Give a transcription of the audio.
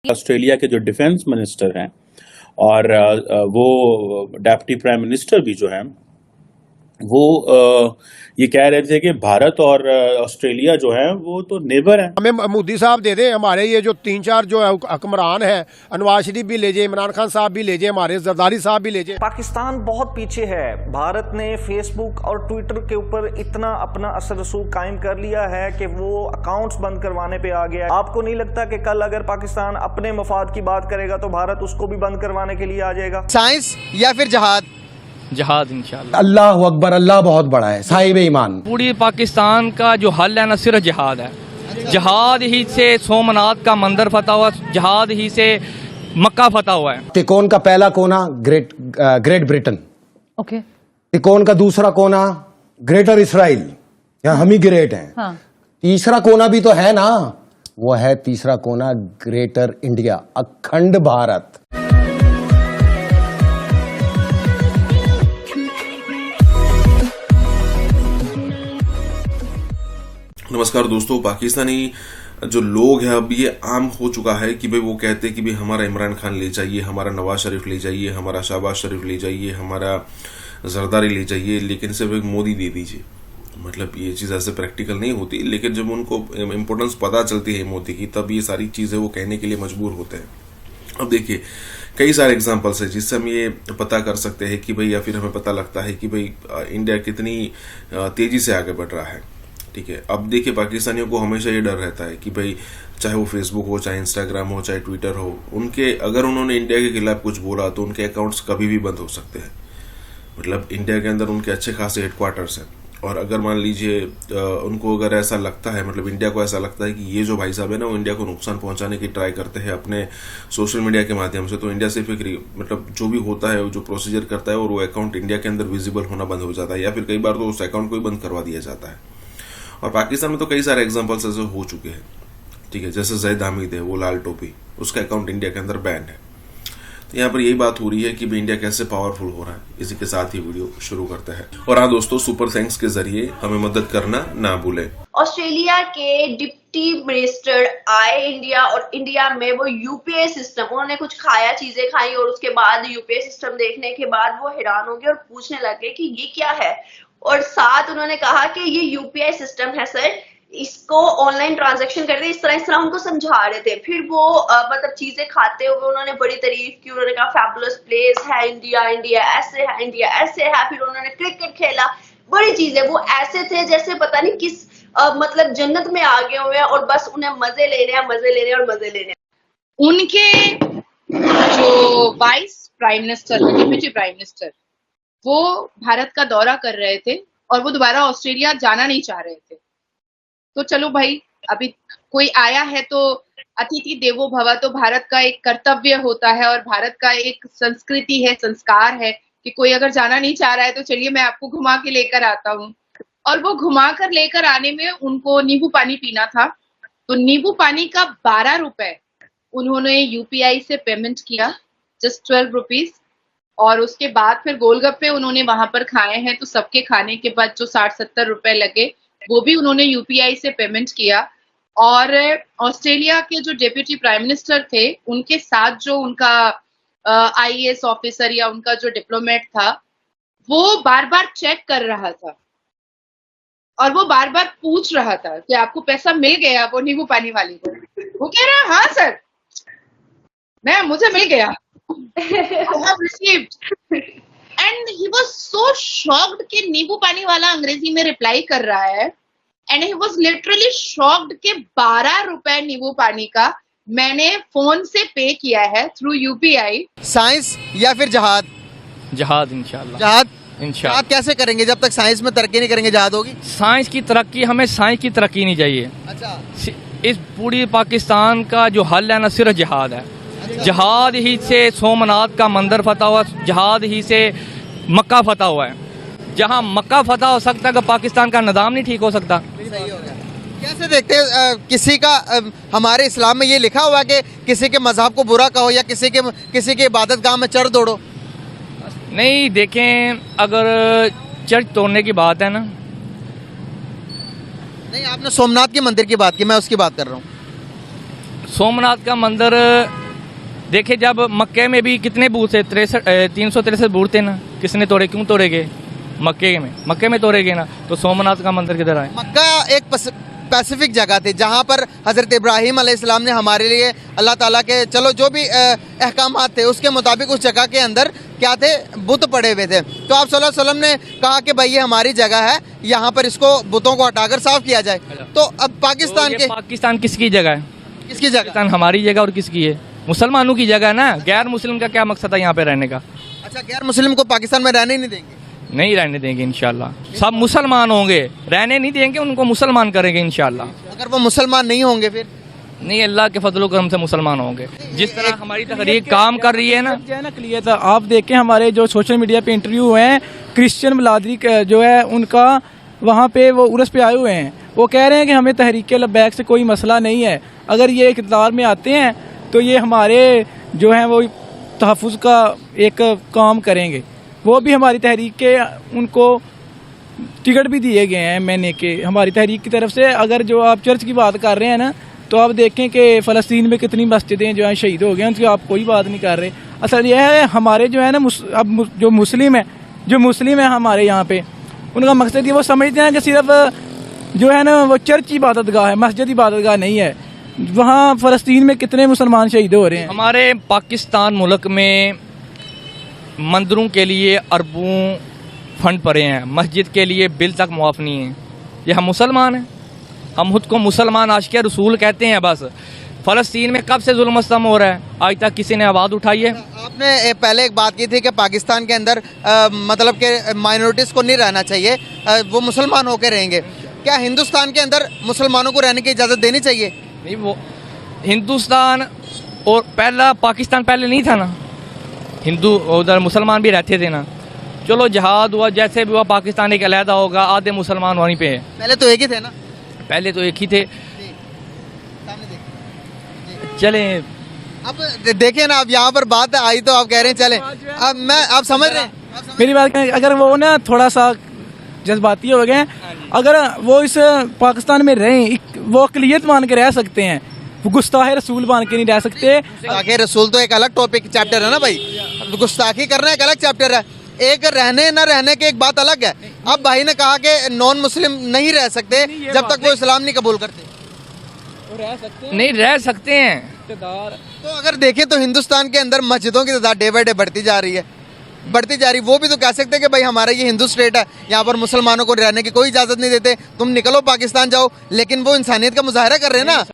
Australia के जो defence minister हैं और वो डेप्टी प्राइम मिनिस्टर भी जो हैं वो ये कह रहे थे कि भारत और ऑस्ट्रेलिया जो है वो तो नेबर हैं। हमें मोदी साहब दे दें, हमारे ये जो 3-4 जो हुक्मरान है, नवाज शरीफ भी ले जाए, इमरान खान साहब भी ले जाए, हमारे जरदारी साहब भी ले जाए। पाकिस्तान बहुत पीछे है। भारत ने फेसबुक और ट्विटर के ऊपर इतना अपना असर रसूख कायम कर लिया है कि वो अकाउंट्स बंद करवाने पे आ गया है। आपको नहीं लगता कि कल अगर पाकिस्तान अपने मफाद की बात करेगा तो भारत उसको भी बंद करवाने के लिए आ जाएगा? साइंस या फिर जहाद? जहाद इंशाल्लाह। अल्लाह अकबर, अल्लाह बहुत बड़ा है, साहिब ईमान। पूरी पाकिस्तान का जो हल है ना सिर्फ जहाद है। जहाद ही से सोमनाथ का मंदिर फतह हुआ, जहाद ही से मक्का फतह हुआ है। तिकोन का पहला कोना ग्रेट ब्रिटेन, ओके। तिकोन का दूसरा कोना ग्रेटर इसराइल, यहाँ हम ही ग्रेट हैं। हाँ। तीसरा कोना भी तो है ना, वो है तीसरा कोना ग्रेटर इंडिया, अखंड भारत। नमस्कार दोस्तों, पाकिस्तानी जो लोग हैं अब ये आम हो चुका है कि भाई वो कहते हैं कि भाई हमारा इमरान खान ले जाइए, हमारा नवाज शरीफ ले जाइए, हमारा शहबाज शरीफ ले जाइए, हमारा जरदारी ले जाइए, लेकिन सिर्फ एक मोदी दे दीजिए। मतलब ये चीज़ ऐसे प्रैक्टिकल नहीं होती, लेकिन जब उनको इम्पोर्टेंस पता चलती है मोदी की तब ये सारी चीज़ें वो कहने के लिए मजबूर होते हैं। अब देखिए कई सारे एग्जाम्पल्स हैं जिससे हम ये पता कर सकते हैं कि भाई, या फिर हमें पता लगता है कि भाई इंडिया कितनी तेजी से आगे बढ़ रहा है। ठीक है, अब देखिए पाकिस्तानियों को हमेशा ये डर रहता है कि भाई चाहे वो फेसबुक हो, चाहे इंस्टाग्राम हो, चाहे ट्विटर हो, उनके अगर उन्होंने इंडिया के खिलाफ कुछ बोला तो उनके अकाउंट्स कभी भी बंद हो सकते हैं। मतलब इंडिया के अंदर उनके अच्छे खासे हेडक्वार्टर्स हैं और अगर मान लीजिए उनको अगर ऐसा लगता है, मतलब इंडिया को ऐसा लगता है कि ये जो भाई साहब है ना वो इंडिया को नुकसान पहुंचाने की ट्राई करते हैं अपने सोशल मीडिया के माध्यम से, तो इंडिया सिर्फ एक मतलब जो भी होता है, जो प्रोसीजर करता है और वो अकाउंट इंडिया के अंदर विजिबल होना बंद हो जाता है, या फिर कई बार तो उस अकाउंट को ही बंद करवा दिया जाता है। और पाकिस्तान में तो कई सारे एग्जांपल्स ऐसे हो चुके हैं। ठीक है, जैसे जैद हामिद है, वो लाल टोपी, उसका अकाउंट इंडिया के अंदर बैन है। तो यहाँ पर यही बात हो रही है कि भाई इंडिया कैसे पावरफुल हो रहा है। इसी के साथ ही वीडियो शुरू करते हैं। और हाँ दोस्तों, सुपर थैंक्स के जरिए हमें मदद करना ना भूलें। ऑस्ट्रेलिया के डिप्टी मिनिस्टर आए इंडिया और इंडिया में वो यूपीआई सिस्टम, उन्होंने कुछ खाया, चीजें खाई और उसके बाद यूपीआई सिस्टम देखने के बाद वो हैरान हो गए और पूछने लगे कि ये क्या है। और साथ उन्होंने कहा कि ये यूपीआई सिस्टम है सर, इसको ऑनलाइन ट्रांजैक्शन करते इस तरह उनको समझा रहे थे। फिर वो मतलब चीजें खाते हुए उन्होंने बड़ी तारीफ की, उन्होंने कहा फैबुलस प्लेस है इंडिया, इंडिया ऐसे है, इंडिया ऐसे है। फिर उन्होंने क्रिकेट खेला, बड़ी चीजें, वो ऐसे थे जैसे पता नहीं किस मतलब जन्नत में आ गए हुए हैं और बस उन्हें मजे लेने हैं, मजे लेने और मजे लेने हैं। उनके जो vice prime minister, deputy prime minister, वो भारत का दौरा कर रहे थे और वो दोबारा ऑस्ट्रेलिया जाना नहीं चाह रहे थे। तो चलो भाई, अभी कोई आया है तो अतिथि देवो भव, तो भारत का एक कर्तव्य होता है और भारत का एक संस्कृति है, संस्कार है कि कोई अगर जाना नहीं चाह रहा है तो चलिए मैं आपको घुमा के लेकर आता हूँ। और वो घुमा कर लेकर आने में उनको नींबू पानी पीना था, तो नींबू पानी का 12 रुपए उन्होंने यूपीआई से पेमेंट किया, जस्ट 12 रुपीज। और उसके बाद फिर गोलगप्पे उन्होंने वहां पर खाए हैं, तो सबके खाने के बाद जो 60-70 रुपए लगे वो भी उन्होंने यूपीआई से पेमेंट किया। और ऑस्ट्रेलिया के जो डेप्यूटी प्राइम मिनिस्टर थे, उनके साथ जो उनका आईएएस ऑफिसर या उनका जो डिप्लोमेट था, वो बार बार चेक कर रहा था और वो बार बार पूछ रहा था कि आपको पैसा मिल गया, वो नींबू पानी वाली को। वो कह रहा हाँ सर, मुझे मिल गया। I have received. And he was so shocked कि नींबू पानी वाला अंग्रेजी में रिप्लाई कर रहा है, and he was literally shocked कि 12 रुपए नींबू पानी का मैंने फोन से पे किया है थ्रू यूपीआई। साइंस या फिर जहाद? जहाद इंशाल्लाह। जहाद आप कैसे करेंगे? जब तक साइंस में तरक्की नहीं करेंगे जहाद होगी? साइंस की तरक्की, हमें साइंस की तरक्की नहीं चाहिए। अच्छा। इस पूरी पाकिस्तान का जो हल है ना सिर्फ जहाद है। जहाद ही से सोमनाथ का मंदिर फतह हुआ, जहाद ही से मक्का फतह हुआ है। जहां मक्का फतह हो सकता है, पाकिस्तान का निज़ाम नहीं ठीक हो सकता। सही हो गया। कैसे देखते हैं किसी का हमारे इस्लाम में ये लिखा हुआ कि किसी के मजहब को बुरा कहो या किसी के इबादत गाह में चढ़ दौड़ो? नहीं, देखें, अगर चर्च तोड़ने की बात है ना, नहीं, आपने सोमनाथ के मंदिर की बात की, मैं उसकी बात कर रहा हूँ। सोमनाथ का मंदिर देखे, जब मक्के में भी कितने बूथ थे, 363 बूथ थे ना, किसने तोड़े, क्यों तोड़े गए? मक्के में तोड़े गए ना, तो सोमनाथ का मंदिर किधर आए? मक्का एक स्पेसिफिक जगह थी जहाँ पर हज़रत इब्राहीम अलैहिस्सलाम ने हमारे लिए अल्लाह ताला के चलो जो भी अहकामात थे उसके मुताबिक उस जगह के अंदर क्या थे, बुत पड़े हुए थे। तो आप सल्लल्लाहु अलैहि वसल्लम ने कहा कि भाई ये हमारी जगह है, यहाँ पर इसको बुतों को हटाकर साफ किया जाए। तो अब पाकिस्तान के पाकिस्तान किसकी जगह है? किसकी जगह? पाकिस्तान हमारी जगह और किसकी है? मुसलमानों की जगह है ना। गैर मुस्लिम का क्या मकसद है यहाँ पे रहने का? अच्छा, गैर मुस्लिम को पाकिस्तान में रहने ही नहीं देंगे? नहीं रहने देंगे इंशाल्लाह। सब मुसलमान होंगे, रहने नहीं देंगे, उनको मुसलमान करेंगे इंशाल्लाह। अगर वो मुसलमान नहीं होंगे फिर? नहीं, अल्लाह के फजल करम से मुसलमान होंगे। जिस तरह हमारी तहरीक काम कर रही है ना, क्लियर था। आप देखें हमारे जो सोशल मीडिया पे इंटरव्यू हुए हैं, क्रिश्चियन बिरादरी जो है उनका, वहाँ पे वो उर्स पे आए हुए हैं, वो कह रहे हैं कि हमें तहरीक लब्बैक से कोई मसला नहीं है, अगर ये इक़्तिदार में आते हैं तो ये हमारे जो हैं वो तहफ़्फ़ुज़ का एक काम करेंगे। वो भी हमारी तहरीक के उनको टिकट भी दिए गए हैं मैंने के हमारी तहरीक की तरफ से। अगर जो आप चर्च की बात कर रहे हैं ना, तो आप देखें कि फ़लस्तीन में कितनी मस्जिदें जो हैं शहीद हो गए, उनकी आप कोई बात नहीं कर रहे। असल यह है हमारे जो है ना अब जो मुस्लिम है हमारे यहाँ पे, उनका मकसद ये वो समझते हैं कि सिर्फ जो है ना वो चर्च इबादत गाह है, मस्जिद इबादत गाह नहीं है। वहाँ फ़लस्तीन में कितने मुसलमान शहीद हो रहे हैं। हमारे पाकिस्तान मुल्क में मंदिरों के लिए अरबों फंड पड़े हैं, मस्जिद के लिए बिल तक मुआफ़ नहीं है। ये हम मुसलमान हैं, हम खुद को मुसलमान आशिक़ रसूल कहते हैं। बस फ़लस्तीन में कब से जुल्म स्तम हो रहा है, आज तक किसी ने आवाज़ उठाई है? आपने पहले एक बात की थी कि पाकिस्तान के अंदर मतलब कि माइनॉरिटीज़ को नहीं रहना चाहिए, वो मुसलमान होकर रहेंगे। क्या हिंदुस्तान के अंदर मुसलमानों को रहने की इजाज़त देनी चाहिए? नहीं, वो हिंदुस्तान और पहला पाकिस्तान पहले नहीं था ना, हिंदू उधर मुसलमान भी रहते थे ना। चलो जहाद हुआ, जैसे भी हुआ, पाकिस्तान एक अलहदा होगा, आधे मुसलमान वहीं पे है। पहले तो एक ही थे ना? पहले तो एक ही थे। चले अब देखिए ना, अब यहाँ पर बात आई तो आप कह रहे हैं चले। अब आप समझ रहे हैं मेरी बात? अगर वो ना थोड़ा सा जज्बाती हो गए, अगर वो इस पाकिस्तान में रहें, वो अक़लियत मान के रह सकते हैं, वो गुस्ताखे रसूल मान के नहीं रह सकते। गुस्ताखे रसूल तो एक अलग टॉपिक चैप्टर है ना भाई, गुस्ताखी करना एक अलग चैप्टर है, एक रहने न रहने की एक बात अलग है। अब भाई ने कहा कि नॉन मुस्लिम नहीं रह सकते जब तक वो इस्लाम नहीं कबूल करते। नहीं रह सकते हैं। तो अगर देखें तो हिंदुस्तान के अंदर मस्जिदों की तादाद डे बाई डे बढ़ती जा रही है। वो भी तो कह सकते हैं कि भाई हमारा ये हिंदू स्टेट है, यहाँ पर मुसलमानों को रहने की कोई इजाज़त नहीं देते, तुम निकलो पाकिस्तान जाओ। लेकिन वो इंसानियत का मुजाहरा कर रहे हैं ना।